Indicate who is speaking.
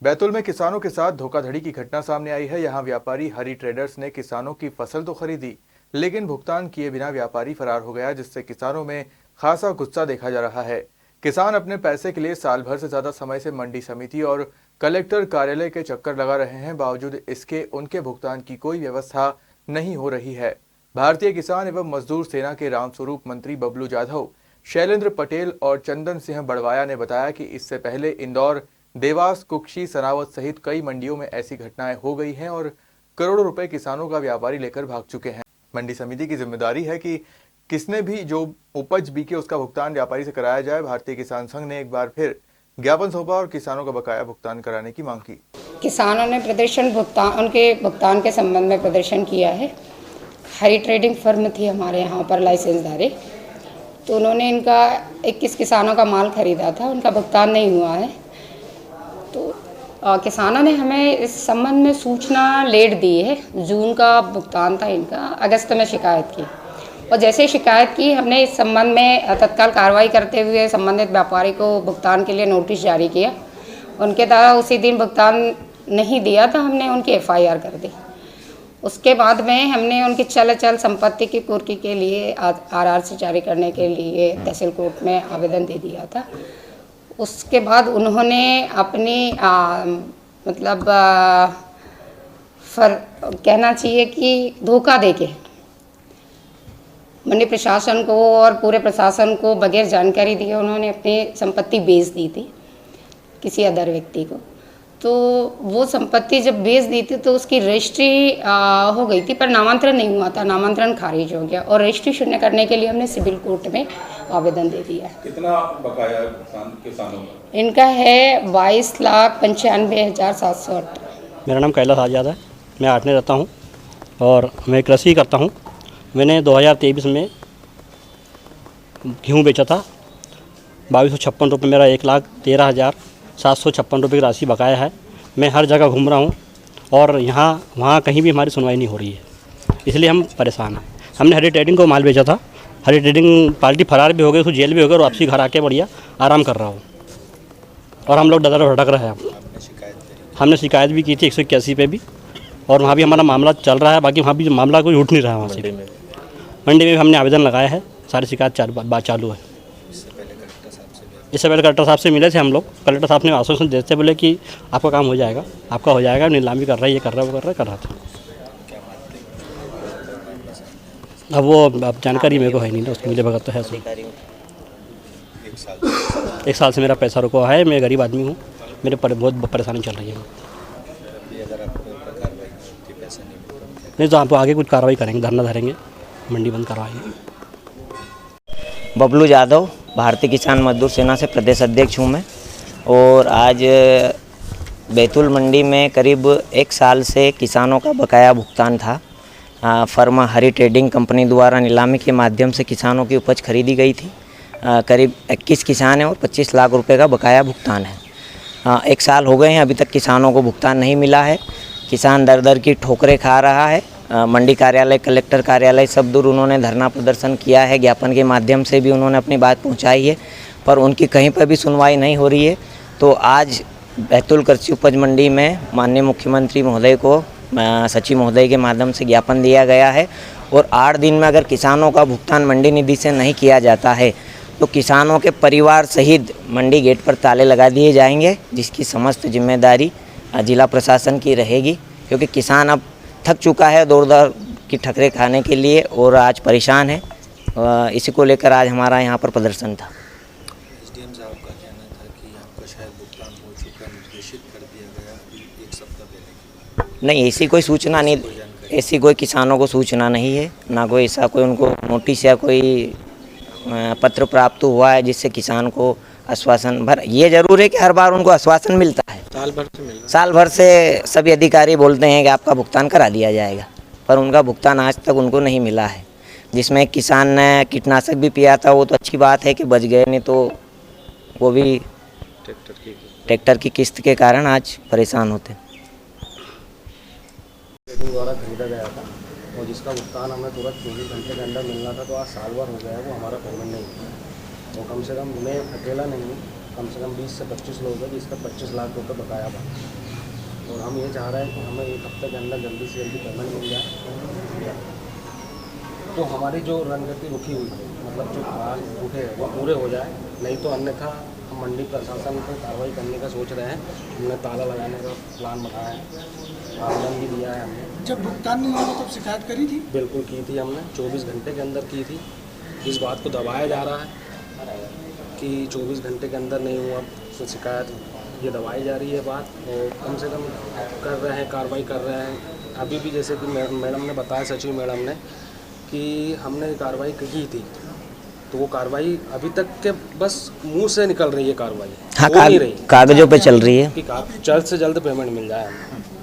Speaker 1: बैतूल में किसानों के साथ धोखाधड़ी की घटना सामने आई है। यहां व्यापारी हरी ट्रेडर्स ने किसानों की फसल तो खरीदी, लेकिन भुगतान किए बिना व्यापारी फरार हो गया, जिससे किसानों में खासा गुस्सा देखा जा रहा है। किसान अपने पैसे के लिए साल भर से ज्यादा समय से मंडी समिति और कलेक्टर कार्यालय के चक्कर लगा रहे हैं। बावजूद इसके उनके भुगतान की कोई व्यवस्था नहीं हो रही है। भारतीय किसान एवं मजदूर सेना के रामस्वरूप मंत्री बबलू जाधव, शैलेंद्र पटेल और चंदन सिंह बड़वाया ने बताया कि इससे पहले इंदौर, देवास, कुक्षी, सनावद सहित कई मंडियों में ऐसी घटनाएं हो गई हैं और करोड़ों रुपए किसानों का व्यापारी लेकर भाग चुके हैं। मंडी समिति की जिम्मेदारी है कि किसने भी जो उपज बिके उसका भुगतान व्यापारी से कराया जाए। भारतीय किसान संघ ने एक बार फिर ज्ञापन सौंपा और किसानों का बकाया भुगतान कराने की मांग की।
Speaker 2: किसानों ने उनके भुगतान के संबंध में प्रदर्शन किया है। हरी ट्रेडिंग फर्म थी हमारे यहाँ पर लाइसेंसदारी, तो उन्होंने इनका 21 किसानों का माल खरीदा था, उनका भुगतान नहीं हुआ है। तो किसानों ने हमें इस संबंध में सूचना लेट दी है। जून का भुगतान था इनका, अगस्त में शिकायत की और जैसे शिकायत की हमने इस संबंध में तत्काल कार्रवाई करते हुए संबंधित व्यापारी को भुगतान के लिए नोटिस जारी किया। उनके द्वारा उसी दिन भुगतान नहीं दिया तो हमने उनकी FIR कर दी। उसके बाद में हमने उनकी चल संपत्ति की कुर्की के लिए RRC जारी करने के लिए तहसील कोर्ट में आवेदन दे दिया था। उसके बाद उन्होंने अपनी कहना चाहिए कि धोखा देके मंडी प्रशासन को और पूरे प्रशासन को बगैर जानकारी दिए उन्होंने अपनी संपत्ति बेच दी थी किसी अदर व्यक्ति को। तो वो संपत्ति जब बेच दी थी तो उसकी रजिस्ट्री हो गई थी, पर नामांतरण नहीं हुआ था, नामांतरण खारिज हो गया और रजिस्ट्री शून्य करने के लिए हमने सिविल कोर्ट में आवेदन दे दिया।
Speaker 1: कितना बकाया भुगतान किसानों का?
Speaker 2: इनका है 22,95,708।
Speaker 3: मेरा नाम कैलाश आज़ाद है, मैं आटने रहता हूँ और मैं कृषि करता हूँ। मैंने 2023 में गेहूँ बेचा था 2256 रुपये। मेरा 1,13,756 रुपये की राशि बकाया है। मैं हर जगह घूम रहा हूँ और यहाँ वहाँ कहीं भी हमारी सुनवाई नहीं हो रही है, इसलिए हम परेशान हैं। हमने हरी ट्रेडिंग को माल बेचा था, हरी ट्रेडिंग पार्टी फरार भी हो गई, उसको जेल भी हो गई और वापसी घर आके बढ़िया आराम कर रहा हूँ और हम लोग डर भटक रहे हैं। हमने शिकायत भी की थी 181 पे भी और वहाँ भी हमारा मामला चल रहा है। बाकी वहाँ भी मामला कोई उठ नहीं रहा है। वहाँ से मंडी में भी हमने आवेदन लगाया है, सारी शिकायत चालू है। इससे पहले कलेक्टर साहब से मिले थे हम लोग। कलेक्टर साहब ने आश्वासन देते बोले कि आपका काम हो जाएगा, आपका हो जाएगा, नीलामी कर रहा है, ये कर रहा है, वो कर रहा था। अब वो जानकारी मेरे को है नहीं ना, उसकी मिले भगत तो है सही। 1 साल से मेरा पैसा रुका है, मैं गरीब आदमी हूँ, मेरे बहुत परेशानी चल रही है। नहीं तो आपको आगे कुछ कार्रवाई करेंगे, धरना धरेंगे, मंडी बंद करवाएंगे।
Speaker 4: बबलू जाधव, भारतीय किसान मजदूर सेना से प्रदेश अध्यक्ष हूँ मैं। और आज बैतूल मंडी में करीब 1 साल से किसानों का बकाया भुगतान था। फर्म हरी ट्रेडिंग कंपनी द्वारा नीलामी के माध्यम से किसानों की उपज खरीदी गई थी। करीब 21 किसान हैं और 25 लाख रुपए का बकाया भुगतान है। 1 साल हो गए हैं, अभी तक किसानों को भुगतान नहीं मिला है। किसान दर दर की ठोकरें खा रहा है। मंडी कार्यालय, कलेक्टर कार्यालय सब दूर उन्होंने धरना प्रदर्शन किया है, ज्ञापन के माध्यम से भी उन्होंने अपनी बात पहुंचाई है, पर उनकी कहीं पर भी सुनवाई नहीं हो रही है। तो आज बैतूल कृषि उपज मंडी में माननीय मुख्यमंत्री महोदय को सचिव महोदय के माध्यम से ज्ञापन दिया गया है और 8 दिन में अगर किसानों का भुगतान मंडी निधि से नहीं किया जाता है तो किसानों के परिवार सहित मंडी गेट पर ताले लगा दिए जाएंगे, जिसकी समस्त जिम्मेदारी जिला प्रशासन की रहेगी। क्योंकि किसान अब थक चुका है दौड़ की ठकरे खाने के लिए और आज परेशान है। इसी को लेकर आज हमारा यहाँ पर प्रदर्शन था।
Speaker 5: SDM साहब का कहना था कि आपका शायद भुगतान हो चुका, निर्देशित कर दिया गया 1 सप्ताह पहले।
Speaker 4: नहीं, ऐसी कोई सूचना नहीं, ऐसी कोई किसानों को सूचना नहीं है, ना कोई ऐसा कोई उनको नोटिस या कोई पत्र प्राप्त हुआ है जिससे किसान को आश्वासन भर। ये जरूर है कि हर बार उनको आश्वासन मिलता है, साल भर से सभी अधिकारी बोलते हैं कि आपका भुगतान करा दिया जाएगा, पर उनका भुगतान आज तक उनको नहीं मिला है। जिसमें एक किसान ने कीटनाशक भी पिया था, वो तो अच्छी बात है कि बच गए, नहीं तो वो भी ट्रैक्टर की किस्त के कारण आज परेशान होते।
Speaker 6: द्वारा खरीदा गया था और जिसका भुगतान हमें तुरंत 24 घंटे के अंदर मिलना था, तो आज साल भर हो गया है, वो हमारा पेमेंट नहीं हुआ। वो कम से कम मैं अकेला नहीं हूँ, कम से कम 20 से 25 लोग हैं जिसका 25 लाख रुपए बकाया बा। और हम ये चाह रहे हैं कि हमें एक हफ्ते के अंदर जल्दी से जल्दी पेमेंट मिल जाए, तो हमारी जो रणनीति रुकी हुई है, मतलब जो प्लान उठे वो पूरे हो जाए। नहीं तो अन्यथा हम मंडी प्रशासन को कार्रवाई करने का सोच रहे हैं। हमने ताला लगाने का प्लान बनाया है, आवेदन भी दिया है हमने।
Speaker 7: जब भुगतान नहीं हुआ तब शिकायत करी थी?
Speaker 6: बिल्कुल की थी हमने, 24 घंटे के अंदर की थी। इस बात को दबाया जा रहा है कि 24 घंटे के अंदर नहीं हुआ तो शिकायत, ये दबाई जा रही है बात। और कम से कम कर रहे हैं, कार्रवाई कर रहे हैं। अभी भी जैसे कि मैडम ने बताया, सचिव मैडम ने, कि हमने कार्रवाई की थी, तो वो कार्रवाई अभी तक के बस मुंह से निकल रही है कार्रवाई,
Speaker 4: हाँ,
Speaker 6: हो नहीं रही,
Speaker 4: कागजों पे चल रही है
Speaker 6: कि जल्द से जल्द पेमेंट मिल जाए हमें।